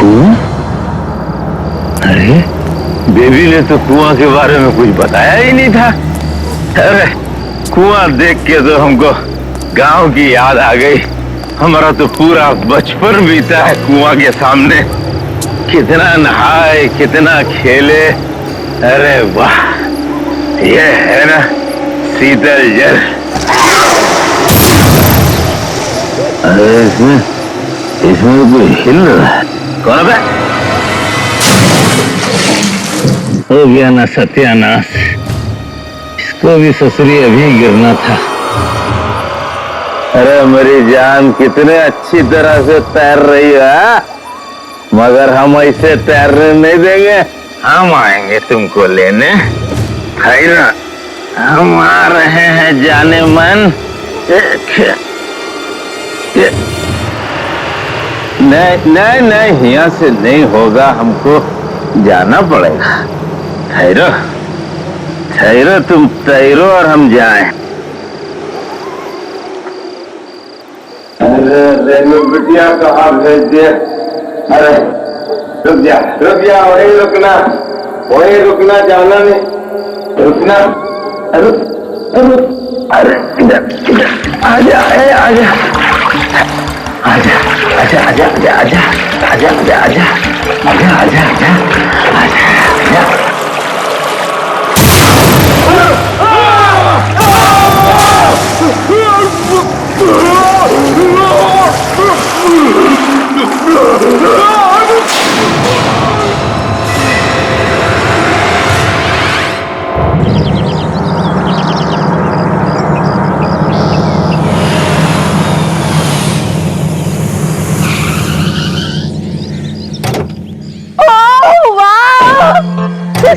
कुआं? अरे बेबी ने तो कुआं के बारे में कुछ बताया ही नहीं था। अरे कुआं देख के तो हमको गांव की याद आ गई। हमारा तो पूरा बचपन बीता है कुआं के सामने। कितना नहाए, कितना खेले। अरे वाह, ये है ना शीतल जल। अरे इसमें कोई हिल रहा है। कौन है? हो गया ना सत्यानाश। इसको भी ससुरी अभी गिरना था। अरे मेरी जान कितने अच्छी तरह से तैर रही है, मगर हम ऐसे तैरने नहीं देंगे। हम आएंगे तुमको लेने, है ना? हम आ रहे हैं जाने मन। नहीं नहीं, यहाँ से नहीं होगा, हमको जाना पड़ेगा। ठहरो ठहरो, तुम तैरो और हम जाएं। अरे रेनू बिटिया कहाँ भेज दिए? अरे रुक जा, वहीं रुकना, जाना नहीं, रुकना। अरे इधर आजा, आजा आजा आजा आजा आजा आजा आजा आजा आजा आजा आजा आजा आजा।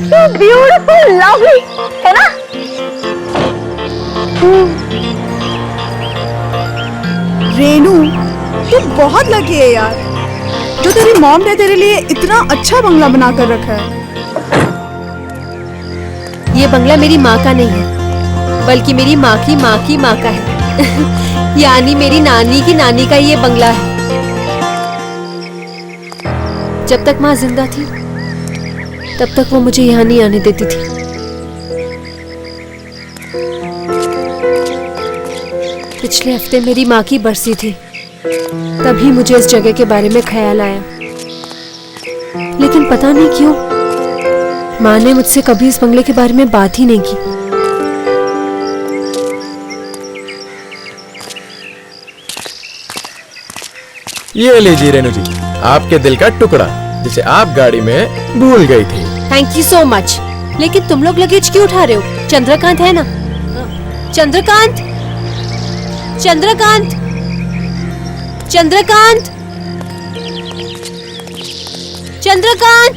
So beautiful, lovely, है ना? रेनू, तू बहुत लकी है यार, जो तेरी मॉम ने तेरे लिए इतना अच्छा बंगला बना कर रखा है। ये बंगला मेरी माँ का नहीं है, बल्कि मेरी माँ की माँ की माँ का है। यानी मेरी नानी की नानी का ये बंगला है। जब तक माँ जिंदा थी तब तक वो मुझे यहाँ नहीं आने देती थी। पिछले हफ्ते मेरी माँ की बरसी थी, तभी मुझे इस जगह के बारे में ख्याल आया। लेकिन पता नहीं क्यों माँ ने मुझसे कभी इस बंगले के बारे में बात ही नहीं की। ये लीजिए रेनू जी, आपके दिल का टुकड़ा जिसे आप गाड़ी में भूल गई थी। Thank you so much. लेकिन तुम लोग लगेज क्यों उठा रहे हो? चंद्रकांत है ना? चंद्रकांत, चंद्रकांत, चंद्रकांत, चंद्रकांत।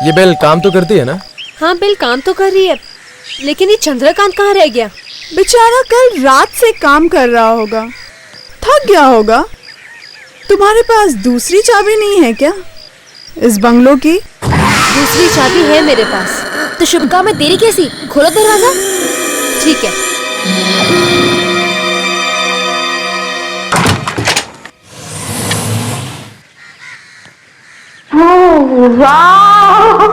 ये बेल काम तो करती है ना? हाँ, बेल काम तो कर रही है, लेकिन ये चंद्रकांत कहाँ रह गया? बेचारा कल रात से काम कर रहा होगा, थक गया होगा। तुम्हारे पास दूसरी चाबी नहीं है क्या इस बंगलों की? दूसरी चाबी है मेरे पास। तो शुभका में तेरी कैसी? खोलो दरवाजा। ठीक है। वाह,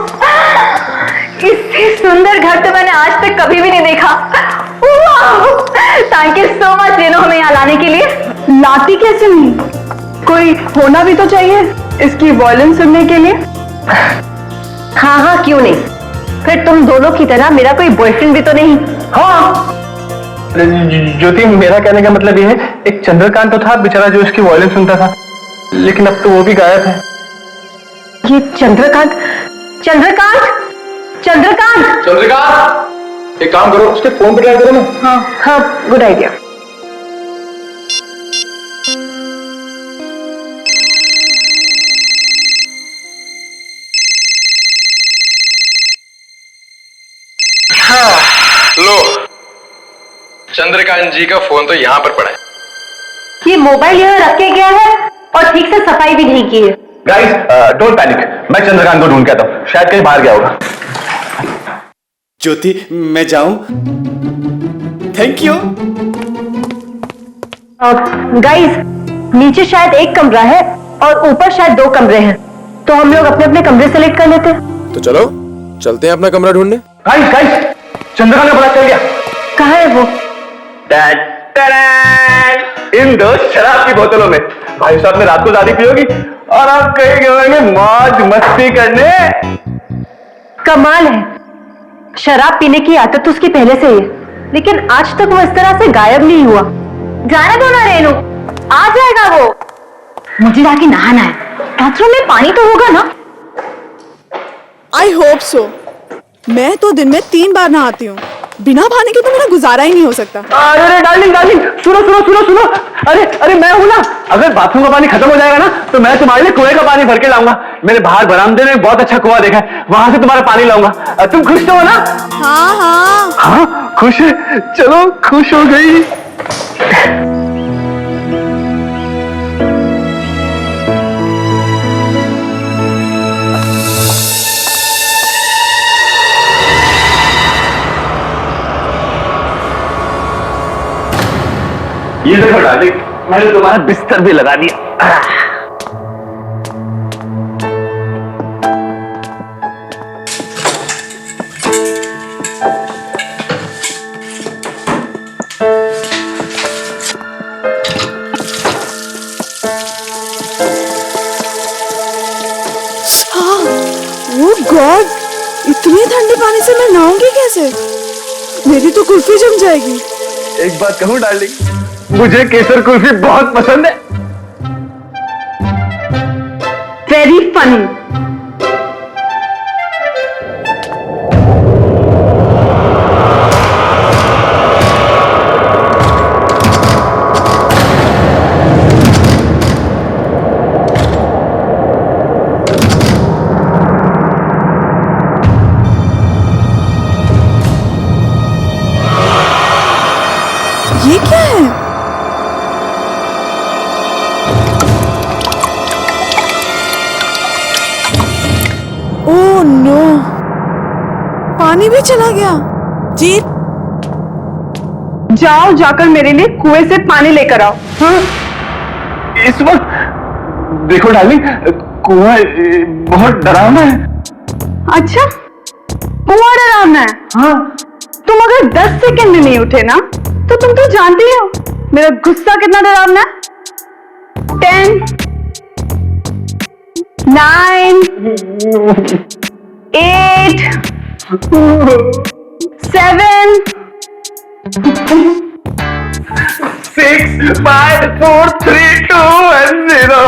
इससे सुंदर घर तो मैंने आज तक कभी भी नहीं देखा। Thank you so much Renu, हमें यहाँ लाने के लिए। लाती कैसे नहीं? कोई होना भी तो चाहिए इसकी वॉयलिन सुनने के लिए। हाँ हाँ, क्यों नहीं? फिर तुम दोनों की तरह मेरा कोई बॉयफ्रेंड भी तो नहीं? हाँ ज्योति, मेरा कहने का मतलब ये है, एक चंद्रकांत तो था बेचारा जो इसकी वॉयलिन सुनता था, लेकिन अब तो वो भी गायब है। ये चंद्रकांत, चंद्रकांत, चंद्रकांत, चंद्रकांत, एक काम करो, उसके फोन पे ट्राई करो ना। हाँ हाँ, गुड आइडिया। हाँ, लो, चंद्रकांत जी का फोन तो यहाँ पर पड़ा है। ये मोबाइल यहाँ रख के गया है और ठीक से सफाई भी नहीं की है। गाइस, डोंट पैनिक, मैं चंद्रकांत को ढूंढ के आता हूँ, शायद कहीं बाहर गया होगा। ज्योति, मैं जाऊं? Thank you. गाइस, नीचे शायद एक कमरा है और ऊपर शायद 2 कमरे हैं, तो हम लोग अपने अपने कमरे सेलेक्ट कर लेते हैं। तो चलो चलते हैं अपना कमरा ढूंढने। गाइस गाइस, चंद्रकांत का पता चल गया। कहाँ है वो? इन 2 शराब की बोतलों में। भाई साहब ने रात को दादी पियोगी और आप कहीं गए मौज मस्ती करने। कमाल है, शराब पीने की आदत तो उसकी पहले से ही है, लेकिन आज तक वो इस तरह से गायब नहीं हुआ। जाने दो ना रेनू, आ जाएगा वो। मुझे जाके नहाना है, बाथरूम में पानी तो होगा ना? I hope so. मैं तो दिन में 3 बार नहाती हूँ, बिना पानी के तो मेरा गुजारा ही नहीं हो सकता। अरे डार्लिंग डार्लिंग, सुनो सुनो सुनो सुनो। अरे मैं हूं ना, अगर बाथरूम का पानी खत्म हो जाएगा ना तो मैं तुम्हारे लिए कुएं का पानी भर के लाऊंगा। मैंने बाहर बरामदे में बहुत अच्छा कुआं देखा है, वहां से तुम्हारा पानी लाऊंगा। तुम खुश तो हो ना? हाँ हाँ। हाँ खुश है, चलो खुश हो गई। ये देखो डार्लिंग, मैंने तुम्हारा बिस्तर भी लगा दिया। ओह गॉड, इतने ठंडे पानी से मैं नहाऊंगी कैसे? मेरी तो कुल्फी जम जाएगी। एक बात कहूं डार्लिंग, मुझे केसर कुल्फी बहुत पसंद है। Very funny. ये क्या है? ओह नो, पानी भी चला गया। जीत, जाओ जाकर मेरे लिए कुएं से पानी लेकर आओ। हाँ? इस वक्त देखो डार्लिंग, कुआं बहुत डरावना है। अच्छा, कुआं डरावना है? हाँ, तुम अगर 10 सेकंड में नहीं उठे ना तो तुम तो जानती हो मेरा गुस्सा कितना डरावना है। 10, 9, 8, 7, 6, 5, 4, 3, 2 and 0।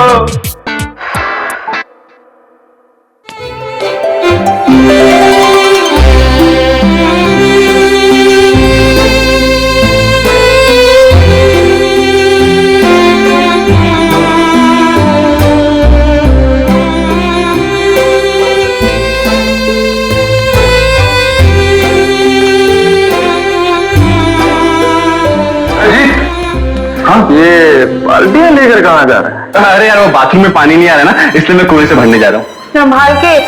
ये बाल्टियां लेकर कहाँ जा रहा है? अरे यार, वो बाथरूम में पानी नहीं आ रहा ना, इसलिए मैं कुएं से भरने जा रहा हूँ। संभाल के,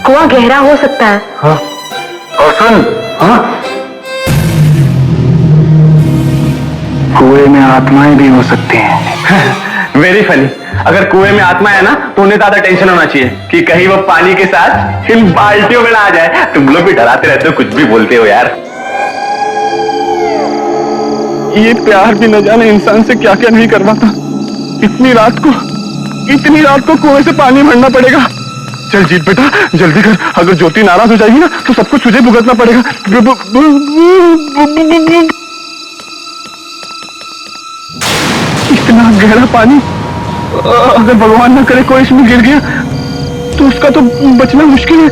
कुआं गहरा हो सकता है। हाँ, और सुन, हाँ, कुएं में आत्माएं भी हो सकती हैं। Very funny. अगर कुएं में आत्मा है ना तो उन्हें ज्यादा टेंशन होना चाहिए कि कहीं वो पानी के साथ इन बाल्टियों में ना आ जाए। तुम लोग भी डराते रहते हो, कुछ भी बोलते हो यार। ये प्यार भी न जाने इंसान से क्या क्या नहीं करवाता। इतनी रात को कुएं से पानी भरना पड़ेगा। चल जीत बेटा, जल्दी कर, अगर ज्योति नाराज हो जाएगी ना तो सब कुछ तुझे भुगतना पड़ेगा। इतना गहरा पानी, अगर भगवान ना करे कोई इसमें गिर गया तो उसका तो बचना मुश्किल है।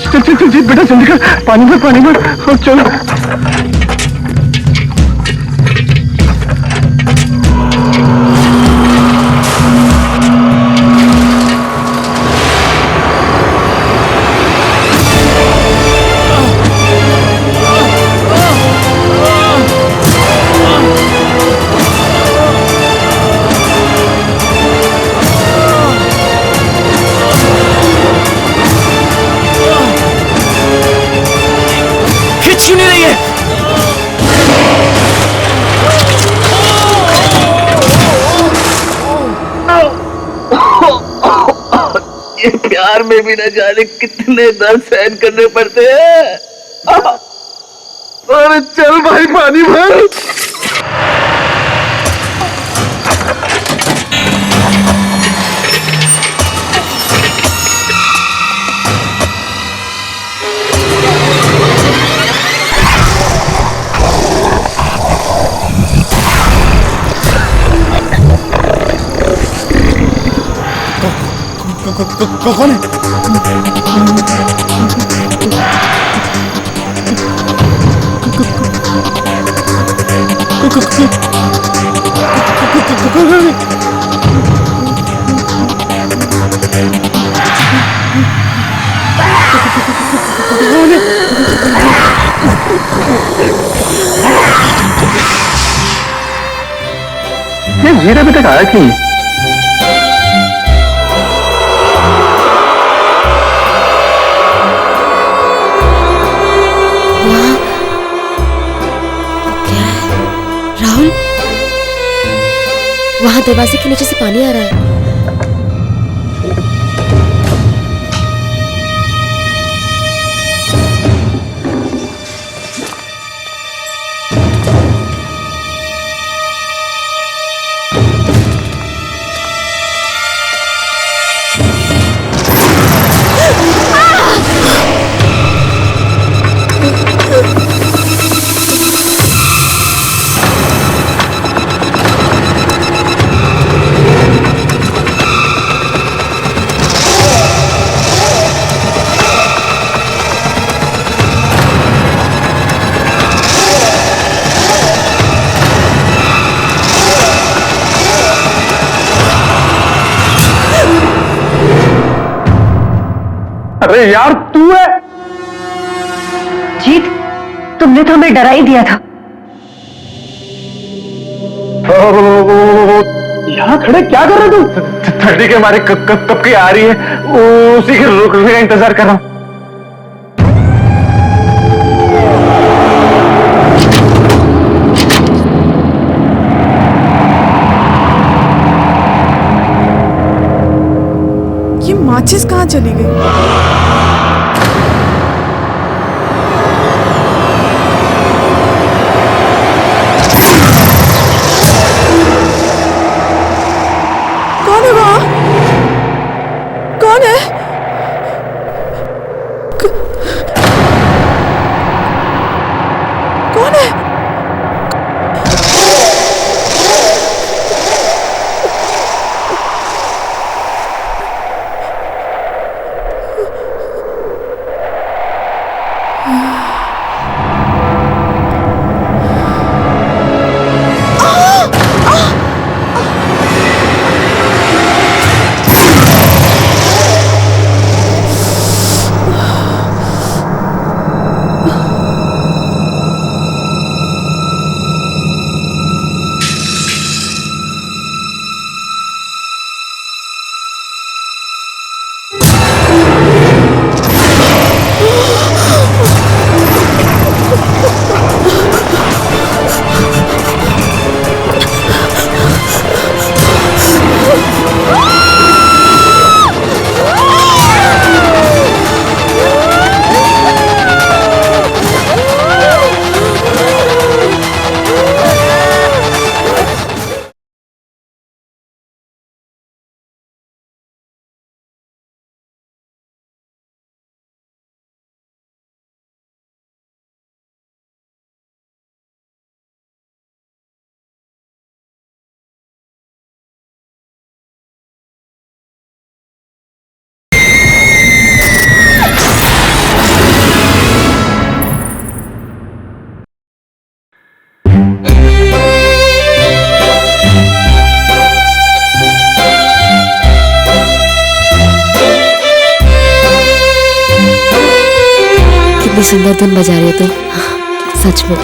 चल चल चल जीत बेटा, जल्दी कर, पानी भर और चलो। खिंच क्यों नहीं रही है? ये प्यार में भी न जाने कितने दर्द सहन करने पड़ते हैं। अरे चल भाई पानी भर। कौन है? ये वीर अभी तक आया क्यों नहीं? राहुल, वहां दरवाजे के नीचे से पानी आ रहा है। अरे यार तू है? जीत, तुमने तो हमें डरा ही दिया था। यहाँ खड़े क्या कर रहे हो तुम? ठंडी के मारे कब की आ रही है, उसी के रुकने का इंतजार कर रहा हूं। ये माचिस कहाँ चली गई? कौन है वहाँ? कौन है? कौन है? कितनी सुंदर धुन बजा रही हो तुम, सच में।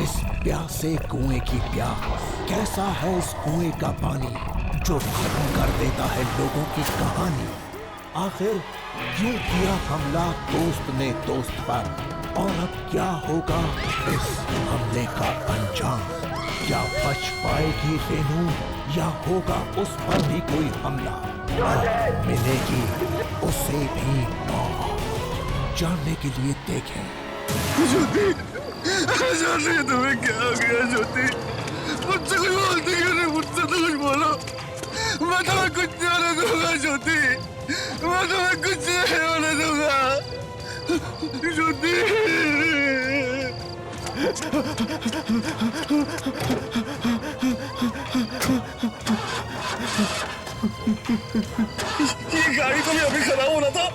इस प्यासे कुएं की प्यास, कैसा है इस कुएं का पानी जो खत्म कर देता है लोगों की कहानी। आखिर क्यों किया हमला दोस्त ने दोस्त पर, और अब क्या होगा इस हमले का अंजाम? क्या बच पाएगी रेनू या होगा उस पर भी कोई हमला और मिलेगी उसे भी मौत? जानने के लिए देखें। ज्योति तुम्हें क्या हो गया ज्योति? मुझसे कुछ बोलती क्यों नहीं? मुझसे तो कुछ बोलो। मैं तुम्हें कुछ नहीं होने दूंगा ज्योति, मैं तुम्हें कुछ नहीं होने दूंगा ज्योति। ये गाड़ी तो भी अभी खराब होना था।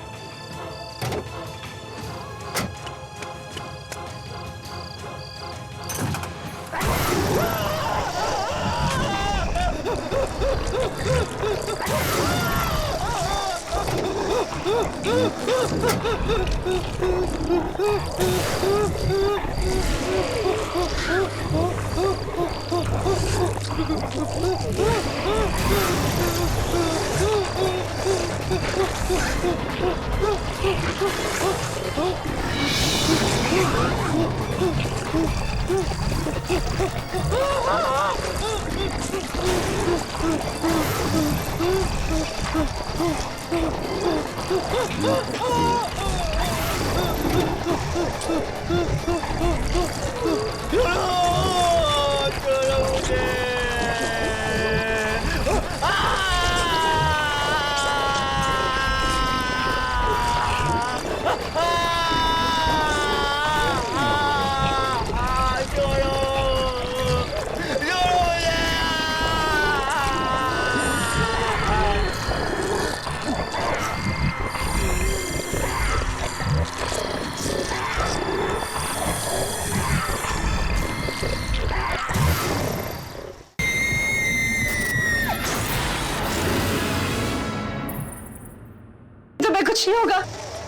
कुछ नहीं होगा,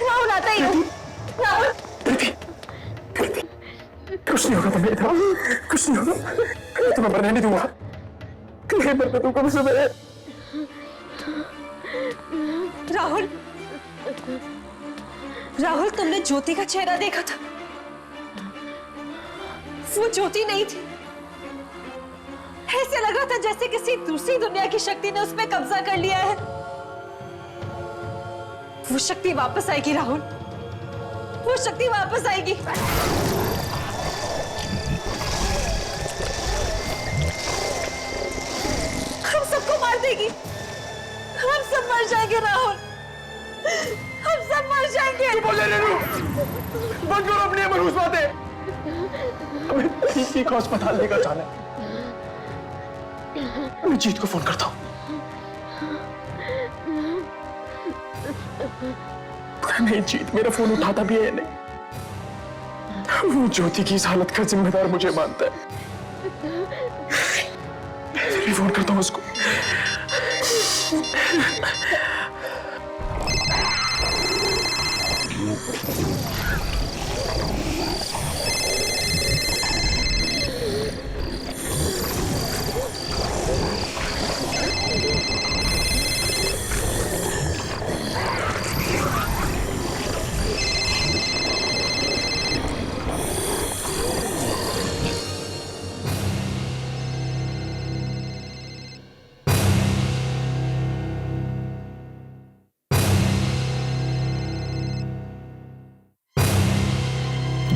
राहुल आता ही है। राहुल कुछ नहीं होगा तुम्हें, कुछ नहीं होगा। मैं तुम्हें मरने नहीं दूंगा, नहीं मरने दूंगा मुझे। मैं राहुल, राहुल तुमने ज्योति का चेहरा देखा था? वो ज्योति नहीं थी। ऐसे लग रहा था जैसे किसी दूसरी दुनिया की शक्ति ने उस पर कब्जा कर लिया है। वो शक्ति वापस आएगी राहुल, वो शक्ति वापस आएगी। हम सबको मार देगी, हम सब मर जाएंगे राहुल, हम सब मर जाएंगे। बोले रेनू, बंद करो अपनी मनहूस बातें। हमें ठीक ठीक अस्पताल लेकर जाना है। मैं जीत को फोन करता हूँ। नहीं, जीत मेरा फोन उठाता भी है नहीं। वो ज्योति की इस हालत का जिम्मेदार मुझे मानता है। मैं भी फोन करता हूँ उसको।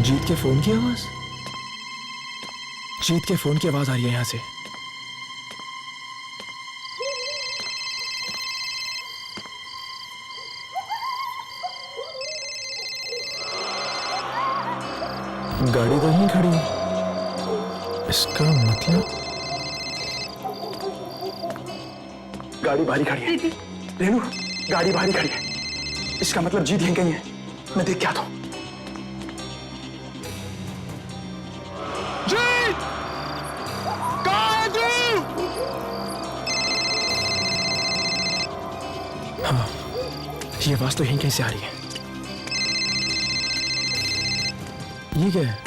जीत के फोन की आवाज, जीत के फोन की आवाज आ रही है यहां से। गाड़ी तो यहीं खड़ी है, इसका मतलब गाड़ी बाहरी खड़ी है। रेनू, गाड़ी बाहरी खड़ी है, इसका मतलब जीत यहीं कहीं है। मैं देख के आता हूं। जीत, कहां है तू? हाँ, ये आवाज तो यहीं कहीं से आ रही है। ये क्या है?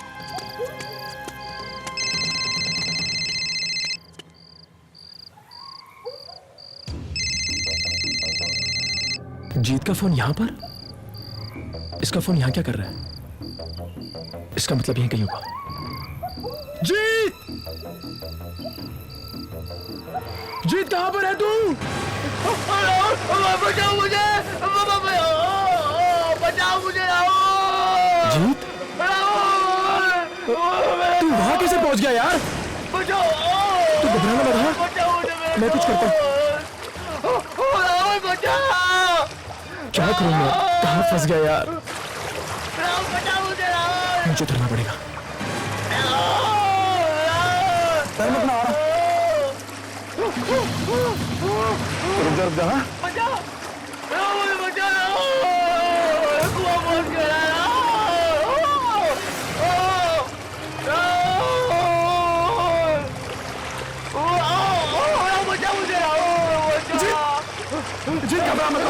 जीत का फोन यहां पर, इसका फोन यहां क्या कर रहा है? इसका मतलब यहीं कहीं होगा। जीत, जीत कहां पर है तू? बचाओ मुझे, बचाओ मुझे। जीत, तू वहां कैसे पहुंच गया यार? तू घबराना मत, हाँ? मैं कुछ करता हूं। क्या करूं मैं? कहां फंस गया यार? मुझे उतरना पड़ेगा। रुक जा, हाँ? जीत, घबरा मत।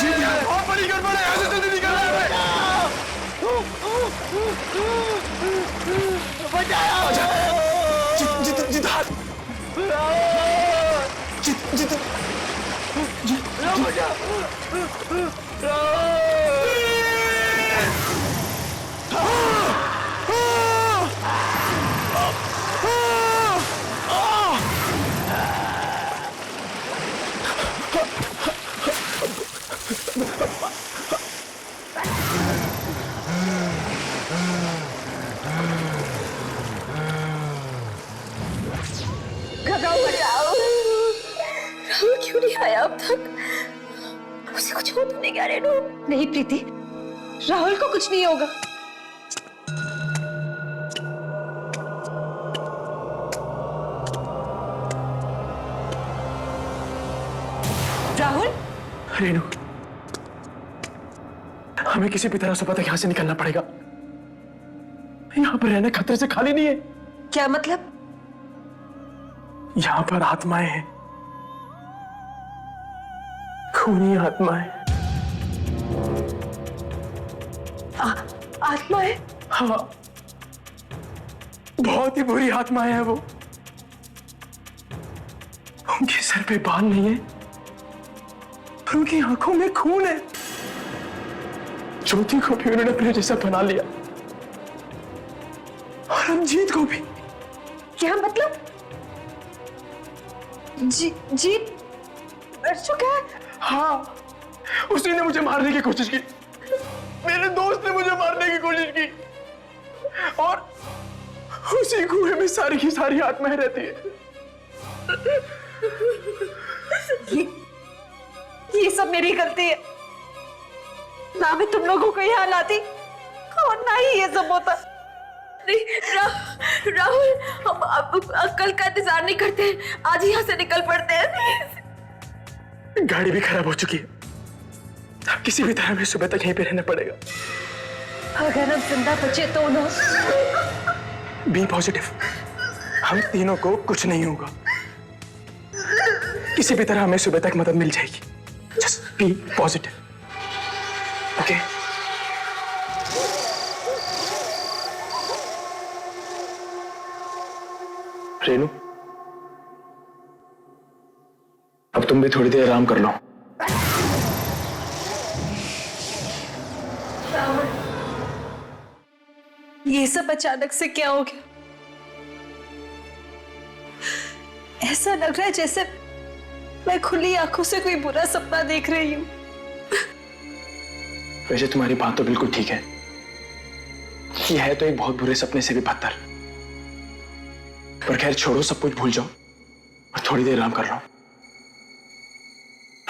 जीत, यार बहुत बड़ी गड़बड़ है, ऐसे जल्दी निकल रहा है। जीत, जीत, जीत, हाथ। जीत, जीत, राहुल क्यों नहीं आया अब तक? उसे कुछ हो तो नहीं गया रेनू? नहीं प्रीति, राहुल को कुछ नहीं होगा। राहुल, रेनू, हमें किसी भी तरह से पता यहां से निकलना पड़ेगा। यहां पर रहना खतरे से खाली नहीं है। क्या मतलब? यहां पर आत्माएं हैं, खूनी आत्माएं। आत्माएं? हाँ, बहुत ही बुरी आत्माएं हैं वो। उनके सर पे बाल नहीं है, उनकी आंखों में खून है। ज्योति को भी उन्होंने अपने जैसा बना लिया, और रंजीत को भी। क्या मतलब? जीत मर चुका है? हाँ, उसी ने मुझे मारने की कोशिश की। मेरे दोस्त ने मुझे मारने की कोशिश की, और उसी कुएं में सारी की सारी आत्माएं रहती है। ये सब मेरी गलती है। ना मैं तुम लोगों को यहाँ लाती और ना ही ये सब होता। राहुल, हम अब कल का इंतजार नहीं करते हैं, आज यहाँ से निकल पड़ते हैं। गाड़ी भी खराब हो चुकी है, अब किसी भी तरह हमें सुबह तक यहीं पे रहना पड़ेगा। अगर हम जिंदा बचे तो ना। बी पॉजिटिव, हम तीनों को कुछ नहीं होगा। किसी भी तरह हमें सुबह तक मदद मिल जाएगी। Just be positive, okay? Renu, अब तुम भी थोड़ी देर आराम कर लो। ये सब अचानक से क्या हो गया? ऐसा लग रहा है जैसे मैं खुली आंखों से कोई बुरा सपना देख रही हूँ। वैसे तुम्हारी बात तो बिल्कुल ठीक है, यह है तो एक बहुत बुरे सपने से भी बदतर। पर खैर छोड़ो, सब कुछ भूल जाओ और थोड़ी देर आराम कर लो।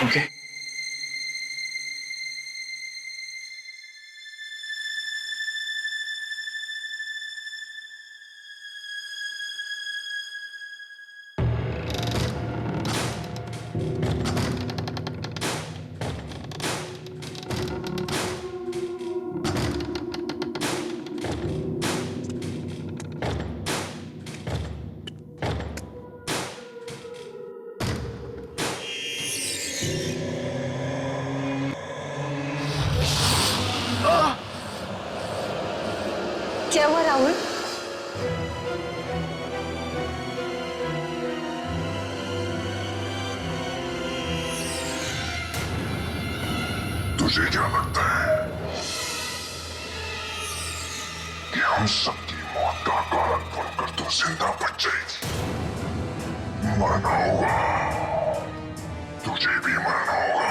ओके? क्या हुआ राहुल? तुझे क्या लगता है कि हम सबकी मौत का कारण बनकर तू जिंदा बच जाएगी? मरना होगा, तुझे भी मरना होगा।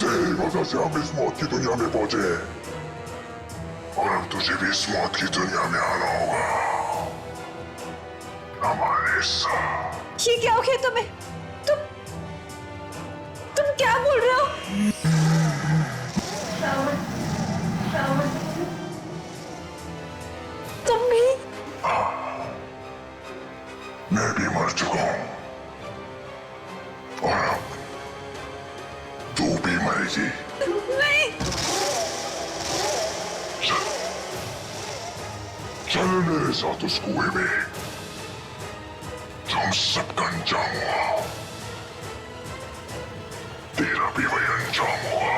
तेरी वजह से हम इस मौत की दुनिया में पहुंचे हैं और अब तुझे भी इस मौत की दुनिया में आना होगा हमारे साथ। ये क्या हो गया तुम्हें? तुम क्या बोल रहे हो? तुम भी? मैं भी मर चुका हूं और अब तू भी मरेगी। नहीं। चल मेरे साथ उस कुएं में जो हम सबका अंजाम हुआ, तेरा भी वही अंजाम होगा।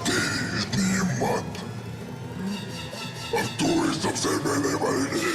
तेरी इतनी हिम्मत, अब तू ही सबसे पहले मरेगी।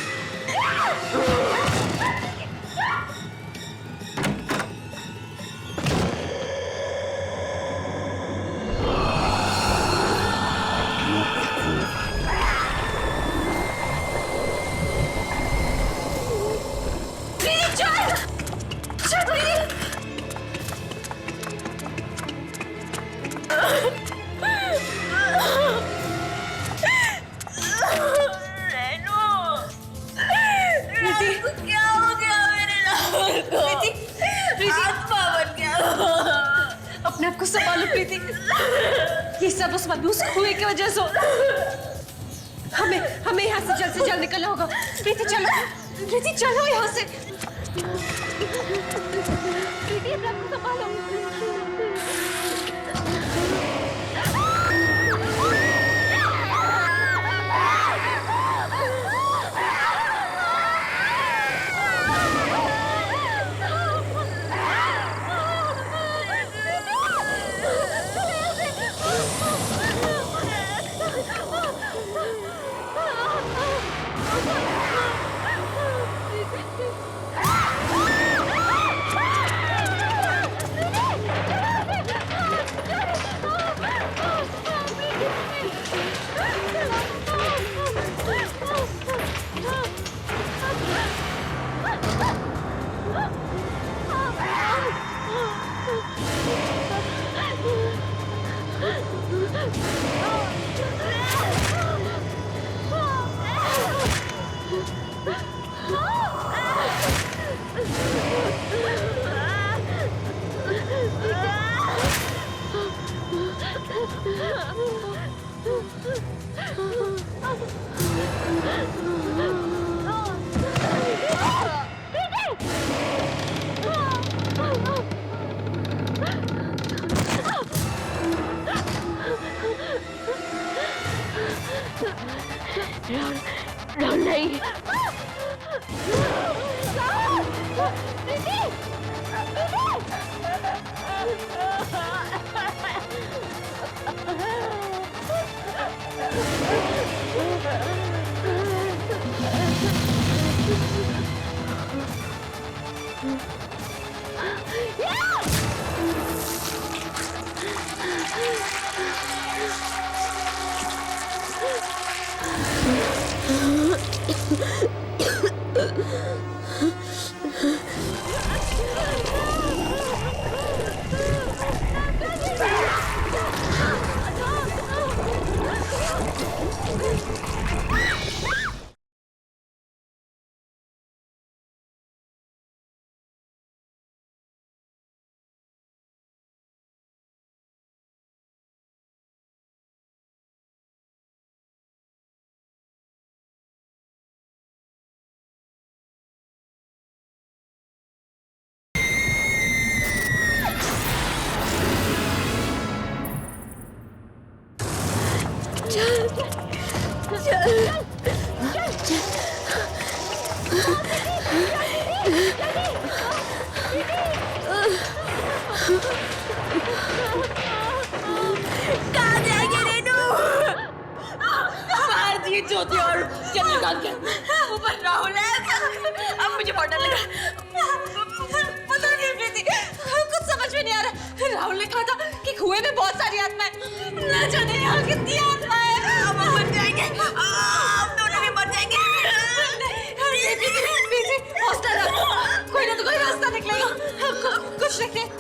अपने आप को संभालो प्रीति, ये सब उस मलबूस कुएं की वजह से। हमें यहाँ से जल्द निकलना होगा। प्रीति चलो यहाँ से। प्रीति अपने आप को संभालो। नहीं। कहाँ जाएंगे रेनू? मार दिए ज्योति और चंद्रकांत के ऊपर राहुल है। अब मुझे बहुत डर लग रहा है। पता नहीं प्रीति, कुछ समझ में नहीं आ रहा। राहुल ने कहा था कि कुएं में बहुत सारी आत्माएं, न जाने यहाँ कितनी आत्माएं। अब हम मर जाएंगे, हम दोनों भी मर जाएंगे। प्रीति, हौसला रखो, कोई ना तो कोई रास्ता निकलेगा। कुछ रखे।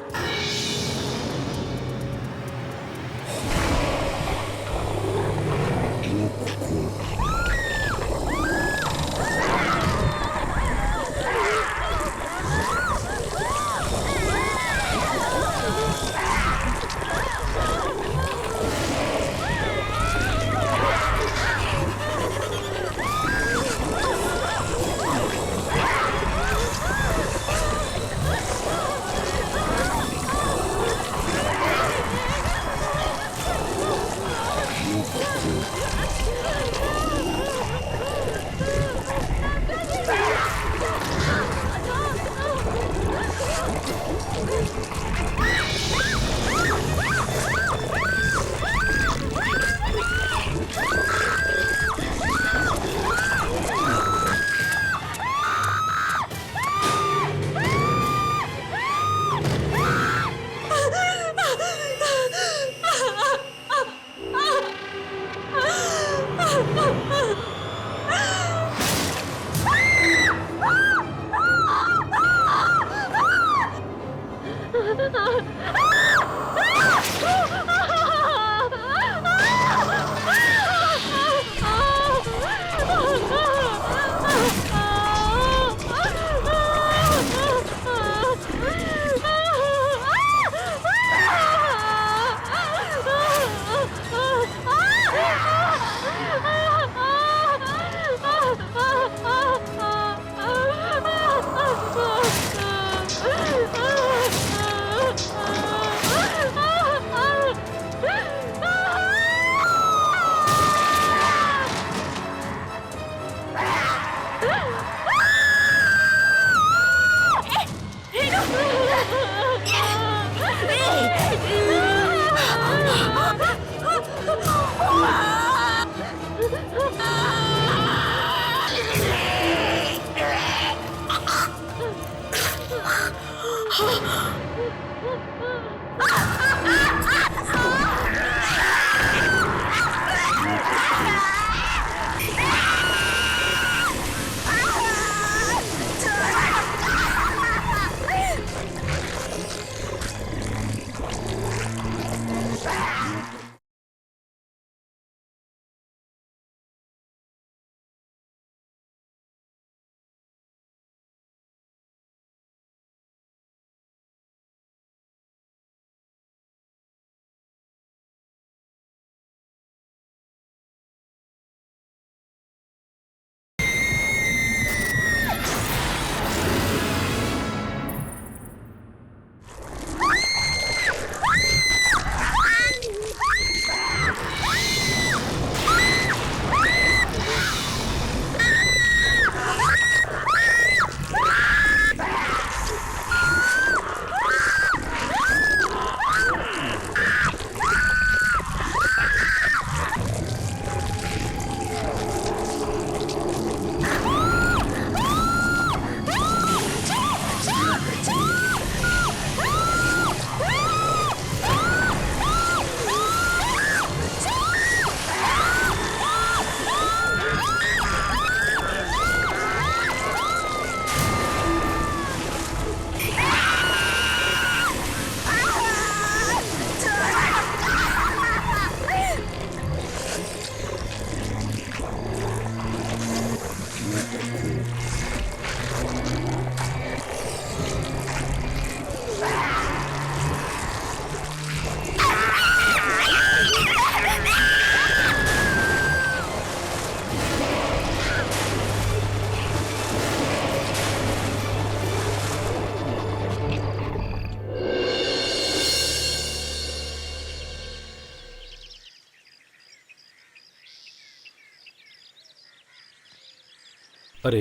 अरे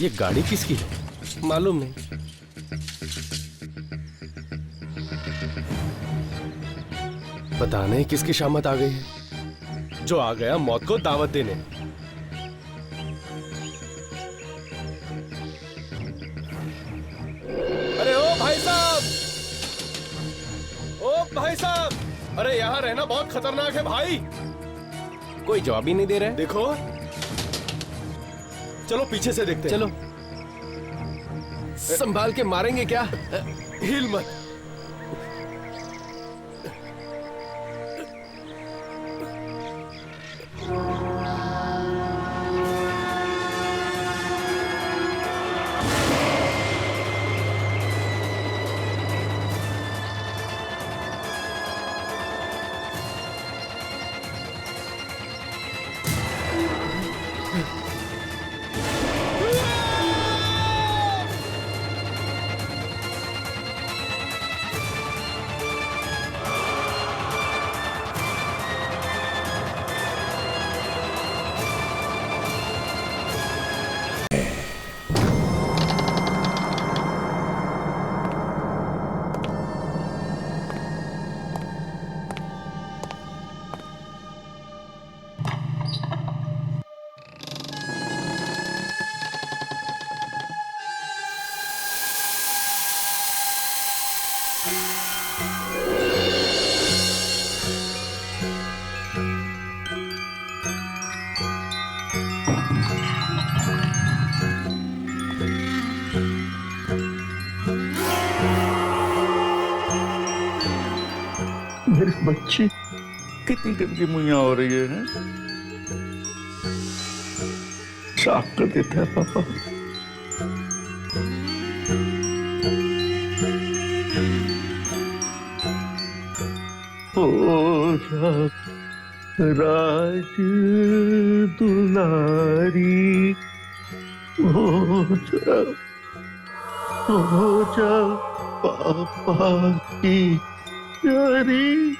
ये गाड़ी किसकी है? मालूम नहीं। पता नहीं किसकी शामत आ गई है, जो आ गया मौत को दावत देने। अरे ओ भाई साहब, ओ भाई साहब, अरे यहाँ रहना बहुत खतरनाक है भाई। कोई जवाब ही नहीं दे रहे। देखो, चलो पीछे से देखते हैं। चलो, संभाल के मारेंगे क्या? हिल मत। मेरी बच्ची कितनी गंदी मुइया हो रही है, साफ कर देता है पापा। ओ राज दुलारी, हो जा पापा की प्यारी,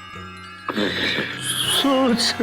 सोच।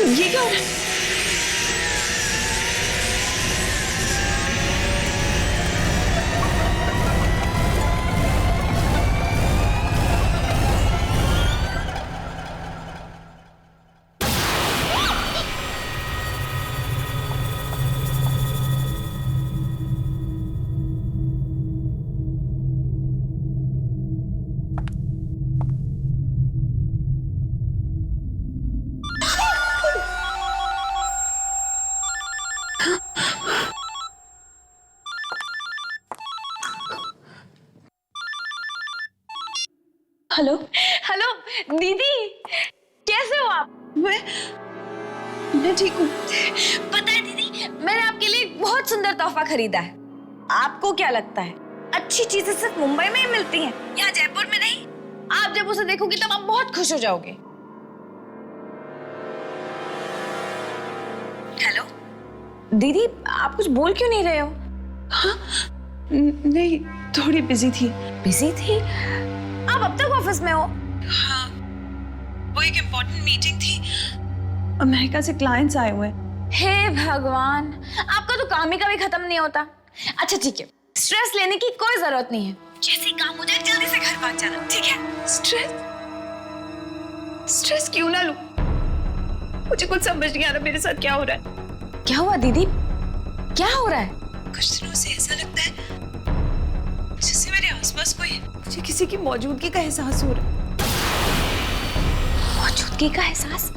ये क्या हो रहा है? हेलो हेलो दीदी, कैसे हो आप? मैं ठीक हूँ। पता है दीदी, मैंने आपके लिए एक बहुत सुंदर तोहफा खरीदा है। आपको क्या लगता है अच्छी चीजें सिर्फ मुंबई में ही मिलती हैं, यहाँ जयपुर में नहीं? आप जब उसे देखोगी तब आप बहुत खुश हो जाओगे। हेलो दीदी, आप कुछ बोल क्यों नहीं रहे हो? हाँ? नहीं, थोड़ी बिजी थी। बिजी थी? आप अब तक ऑफिस में हो? हाँ, वो एक इम्पोर्टेंट मीटिंग थी। अमेरिका से क्लाइंट्स आए हुए। हे भगवान, आपका तो काम ही कभी खत्म नहीं होता। अच्छा ठीक है, स्ट्रेस लेने की कोई जरूरत नहीं है। जैसे ही काम हो जाए जल्दी से घर पहुंच जाना, ठीक है? स्ट्रेस क्यों ना लूं? मुझे कुछ समझ नहीं आ रहा मेरे साथ क्या हो रहा है। क्या हुआ दीदी? क्या हो रहा है? कुछ दिनों से ऐसा लगता है जैसे मेरे आसपास कोई है। मुझे किसी की मौजूदगी का एहसास हो रहा है। मौजूदगी का एहसास?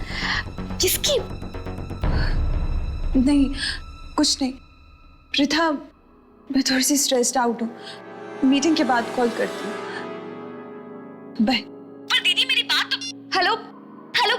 किसकी? नहीं, कुछ नहीं। पृथा, मैं थोड़ी सी स्ट्रेस्ड आउट हूँ। मीटिंग के बाद कॉल करती हूँ। बाय। पर दीदी मेरी बात तो... हेलो हेलो।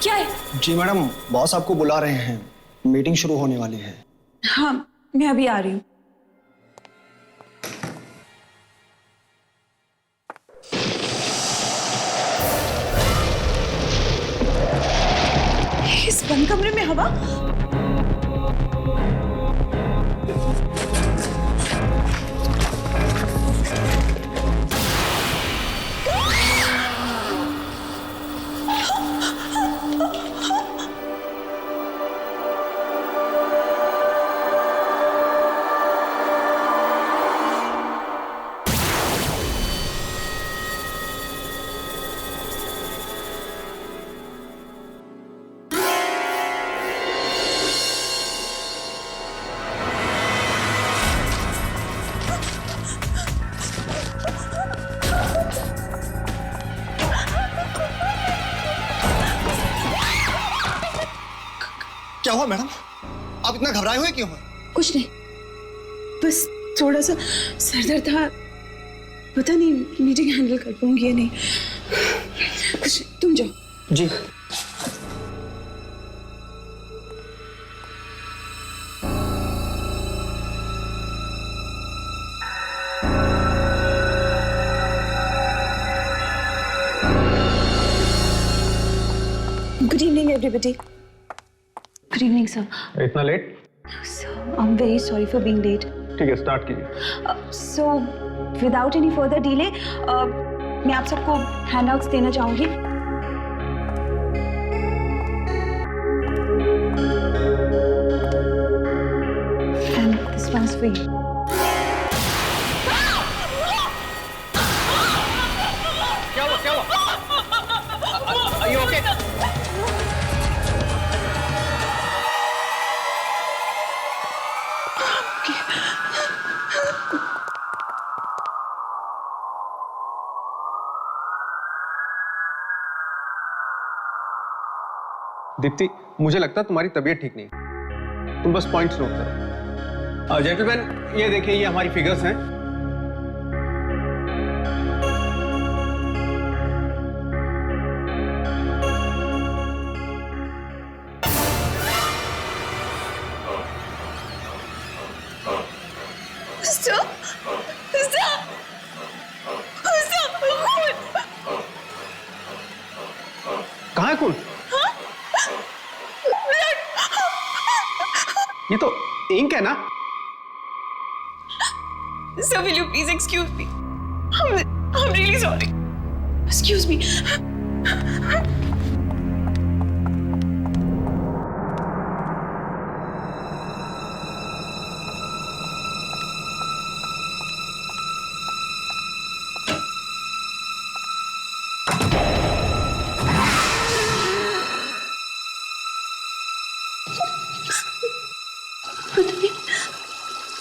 क्या है? जी मैडम, बॉस आपको बुला रहे हैं, मीटिंग शुरू होने वाली है। हाँ, मैं अभी आ रही हूँ। इस बंद कमरे में हवा? क्या हुआ मैडम? आप इतना घबराए हुए क्यों हैं? कुछ नहीं, बस थोड़ा सा सर दर्द था। पता नहीं मीटिंग हैंडल कर पाऊंगी या नहीं। कुछ नहीं, तुम जाओ। जी। Good evening everybody. Good evening sir. इतना late? I am very sorry for being late. ठीक है, स्टार्ट कीजिए। So without any further delay मैं आप सबको हैंडआउट्स देना चाहूंगी। And this one is for you. क्या हुआ? क्या हुआ? Are you okay? दीप्ति, मुझे लगता है तुम्हारी तबीयत ठीक नहीं। तुम बस पॉइंट्स नोट करो। जेंटलमैन, ये देखिए, ये हमारी फिगर्स हैं। कहाँ है खून? ये तो इंक है ना? Sir, will you please excuse me? I'm really sorry. Excuse me.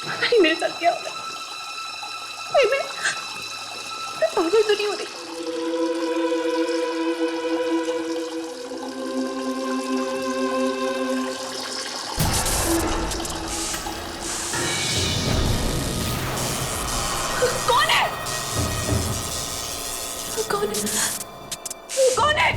पता नहीं मेरे साथ क्या हो रहा है। मैं पागल तो नहीं हो रही। कौन है?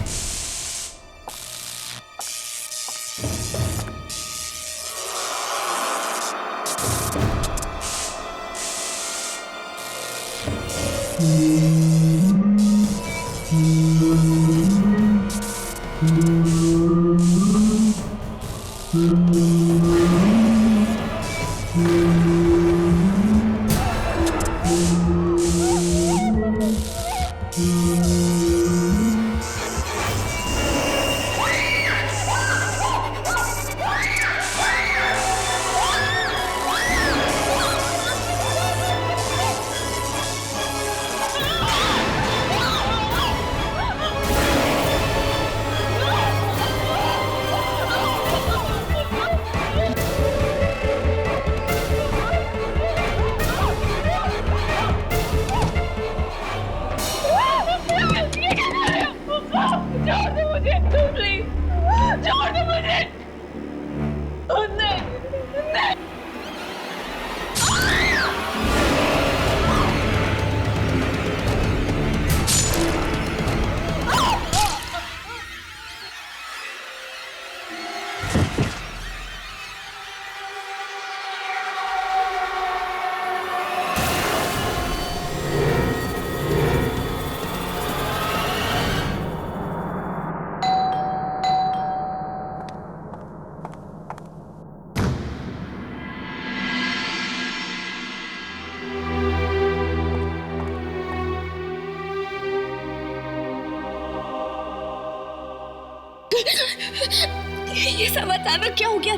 ये सब अचानक क्या हो गया?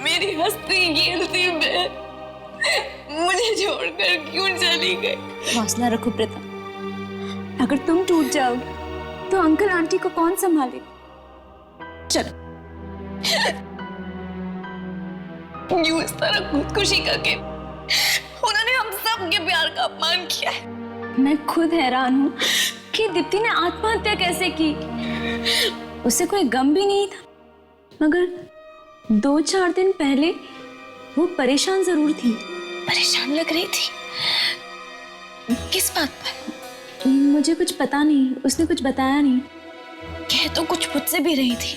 मेरी हस्ती गिनती में मुझे छोड़कर क्यों चली गई? हौसला रखो प्रीता, अगर तुम टूट जाओगे तो अंकल आंटी को कौन संभालेगा? चलो। यूं इस तरह खुदकुशी करके उन्होंने हम सब के प्यार का अपमान किया है। मैं खुद हैरान हूँ कि दीप्ति ने आत्महत्या कैसे की। उसे कोई गम भी नहीं था, मगर 2-4 दिन पहले वो परेशान जरूर थी। परेशान लग रही थी? किस बात पर? मुझे कुछ पता नहीं, उसने कुछ बताया नहीं। कह तो कुछ मुझसे भी रही थी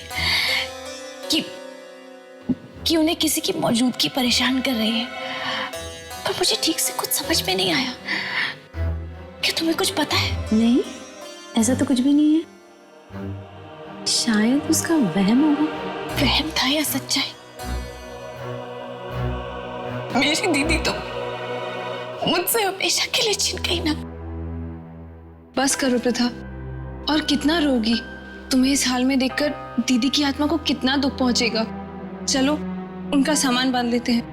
कि उन्हें किसी की मौजूदगी परेशान कर रही है, पर मुझे ठीक से कुछ समझ में नहीं आया। क्या तुम्हें कुछ पता है? नहीं, ऐसा तो कुछ भी नहीं है। शायद उसका वहम होगा। वहम था या सच्चाई? मेरी दीदी तो मुझसे हमेशा के लिए छिन गई ना। बस करो प्रथा, और कितना रोगी। तुम्हें इस हाल में देखकर दीदी की आत्मा को कितना दुख पहुंचेगा। चलो उनका सामान बांध लेते हैं।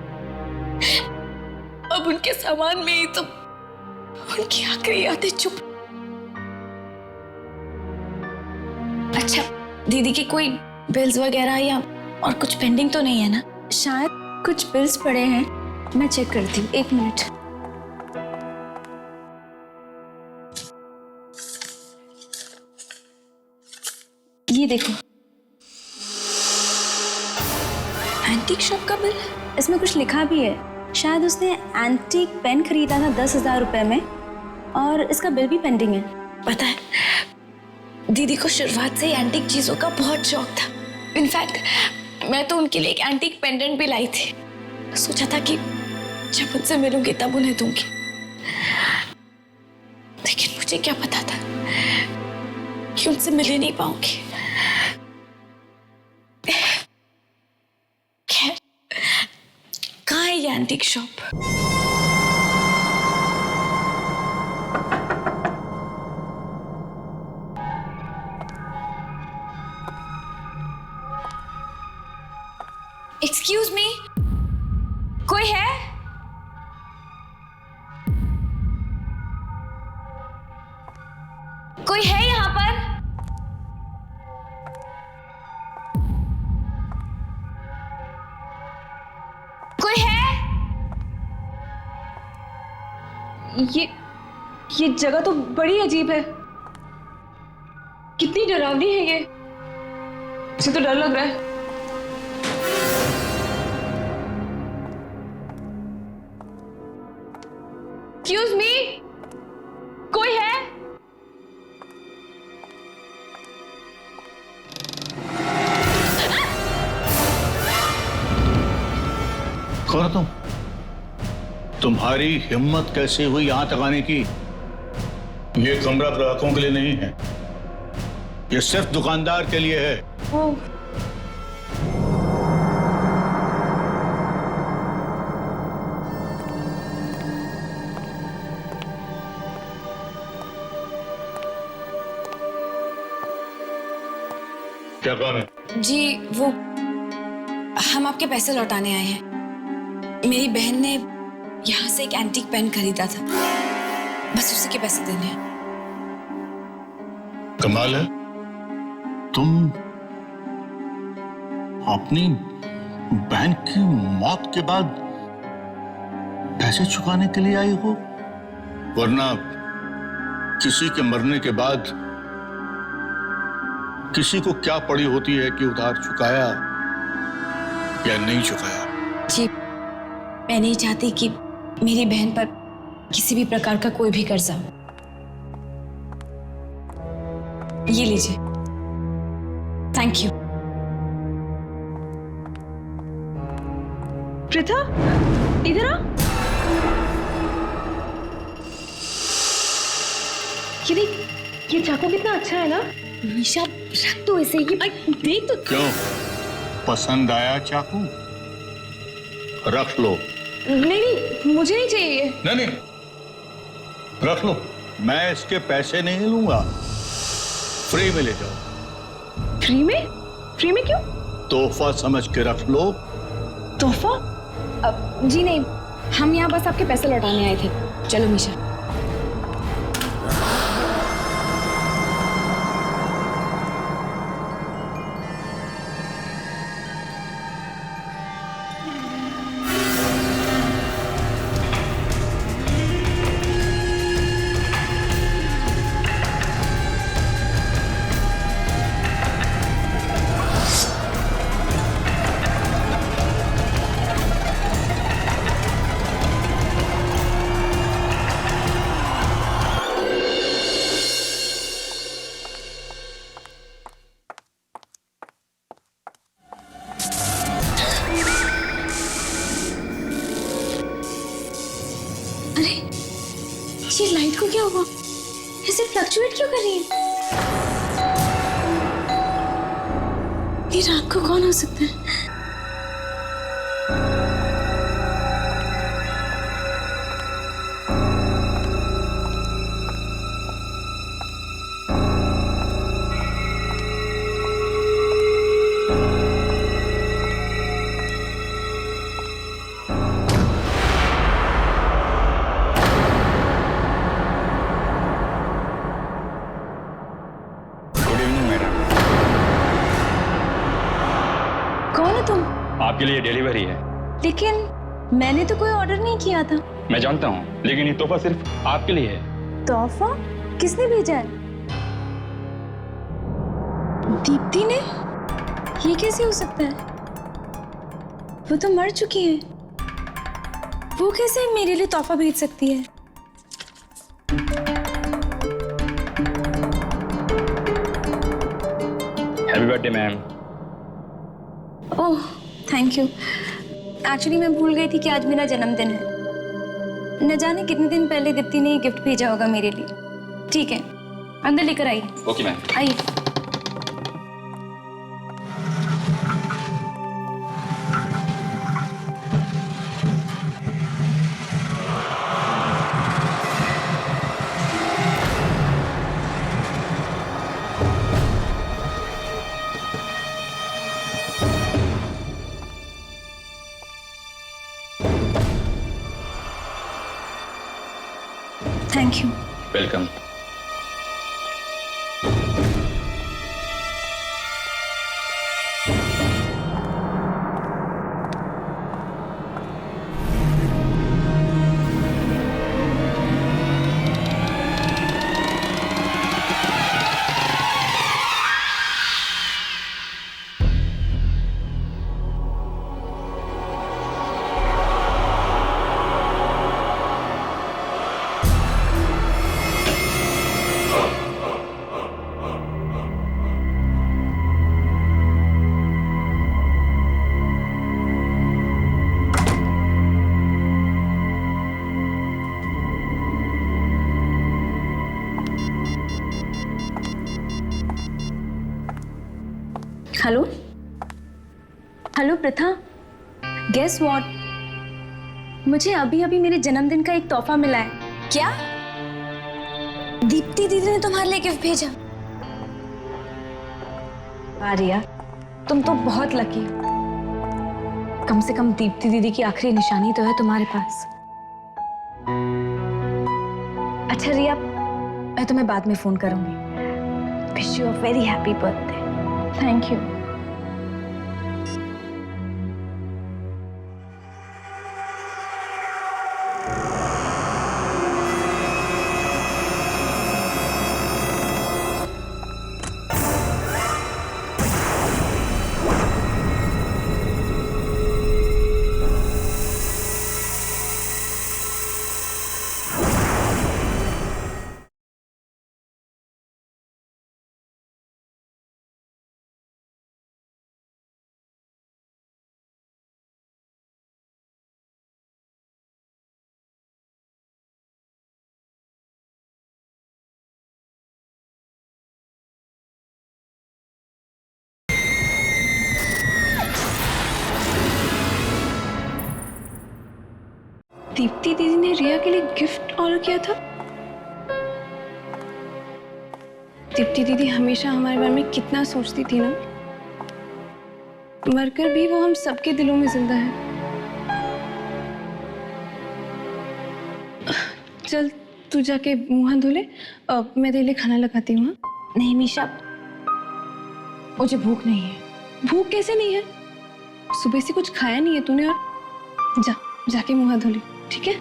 अब उनके सामान में ही तो उनकी आखिरी यादें चुप। अच्छा, दीदी की कोई बिल्स वगैरह या और कुछ पेंडिंग तो नहीं है ना? शायद कुछ बिल्स पड़े हैं, मैं चेक करती हूँ। 1 मिनट। ये देखो, एंटीक शॉप का बिल। इसमें कुछ लिखा भी है। शायद उसने एंटीक पेन खरीदा था 10,000 रुपए में, और इसका बिल भी पेंडिंग है। पता है, दीदी को शुरुआत से एंटीक चीजों का बहुत शौक था। इनफैक्ट मैं तो उनके लिए एक एंटीक पेंडेंट भी लाई थी। सोचा था कि जब उनसे मिलूंगी तब उन्हें दूंगी, लेकिन मुझे क्या पता था कि उनसे मिल ही नहीं पाऊंगी। खैर, कहाँ है ये एंटीक शॉप? एक्सक्यूज मी, कोई है? कोई है यहाँ पर? कोई है? ये जगह तो बड़ी अजीब है। कितनी डरावनी है ये। मुझे तो डर लग रहा है। एक्सक्यूज मी, कोई है? तुम्हारी हिम्मत कैसे हुई यहां तक आने की? ये कमरा ग्राहकों के लिए नहीं है, ये सिर्फ दुकानदार के लिए है। क्या काम है? जी वो हम आपके पैसे लौटाने आए हैं। मेरी बहन ने यहाँ से एक एंटीक पेन खरीदा था, बस उसी के पैसे देने हैं। कमाल है, तुम अपनी बहन की मौत के बाद पैसे चुकाने के लिए आई हो, वरना किसी के मरने के बाद किसी को क्या पड़ी होती है कि उधार चुकाया या नहीं चुकाया। जी मैं नहीं चाहती कि मेरी बहन पर किसी भी प्रकार का कोई भी कर्जा हो। ये लीजिए, थैंक यू। पृथा, इधर आ। ये देख, ये चाकू कितना अच्छा है ना। निशा रख तो ऐसे ही, देख तो। क्यों, पसंद आया चाकू? रख लो। नहीं मुझे नहीं चाहिए। नहीं रख लो, मैं इसके पैसे नहीं लूंगा, फ्री में ले जाओ। फ्री में? फ्री में क्यों? तोहफा समझ के रख लो। तोहफा? जी नहीं, हम यहाँ बस आपके पैसे लौटाने आए थे। चलो मीशा। ये लाइट को क्या हुआ? ऐसे फ्लक्चुएट क्यों कर रही है? ये रात को कौन हो सकता है? आपके लिए डिलीवरी है। लेकिन मैंने तो कोई ऑर्डर नहीं किया था। मैं जानता हूँ, लेकिन ये तोहफा सिर्फ आपके लिए है। तोहफा? किसने भेजा है? दीप्ति ने? ये कैसे हो सकता है? वो तो मर चुकी है, वो कैसे मेरे लिए तोहफा भेज सकती है? Happy birthday ma'am. Oh thank you. Actually मैं भूल गई थी कि आज मेरा जन्मदिन है। न जाने कितने दिन पहले दीप्ति ने गिफ्ट भेजा होगा मेरे लिए। ठीक है, अंदर लेकर आइए। Okay ma'am. आइए। Thank you. Welcome. Hello hello Pratha, guess what, मुझे अभी अभी मेरे जन्मदिन का एक तोहफा मिला है। क्या? दीप्ति दीदी ने तुम्हारे लिए गिफ्ट भेजा? आर्या, तुम तो बहुत लकी हो। कम से कम दीप्ति दीदी की आखिरी निशानी तो है तुम्हारे पास। अच्छा रिया, मैं तुम्हें बाद में फोन करूंगी। Wish you a very happy birthday. Thank you. Deepti दीदी ने रिया के लिए गिफ्ट ऑर्डर किया था। दीप्ति दीदी हमेशा हमारे बारे में कितना सोचती थी ना, मरकर भी वो हम सबके दिलों में जिंदा है। चल तू जाके मुंह हाथ धो ले, मैं तेरे लिए खाना लगाती हूँ। नहीं मीशा, मुझे भूख नहीं है। भूख कैसे नहीं है? सुबह से कुछ खाया नहीं है तूने, और जाके मुंह हाथ धो ले, ठीक है?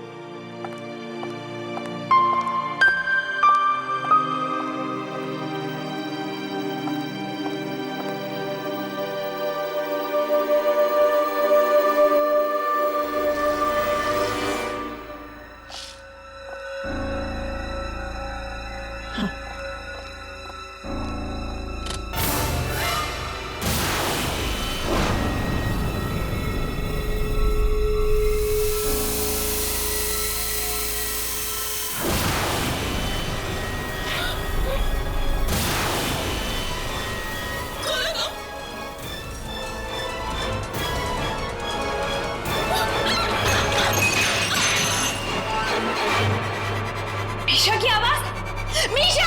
मीशा की आवाज, मीशा!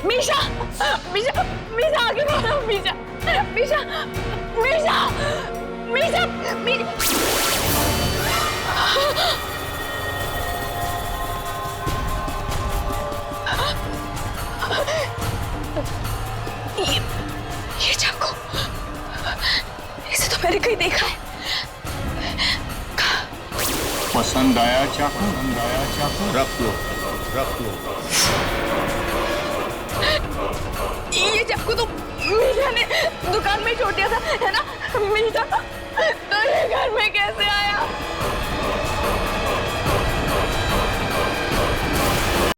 मीशा, मीशा, मीशा आगे बढ़ो, मीशा, मीशा, मीशा, मीशा, ये चाकू मैंने कहीं देखा है। पसंद आया चाकू? रख लो, रख लो। ये चाकू तो मीरा ने दुकान में छोड़ दिया था, है ना? मीरा तो ये घर में कैसे आया?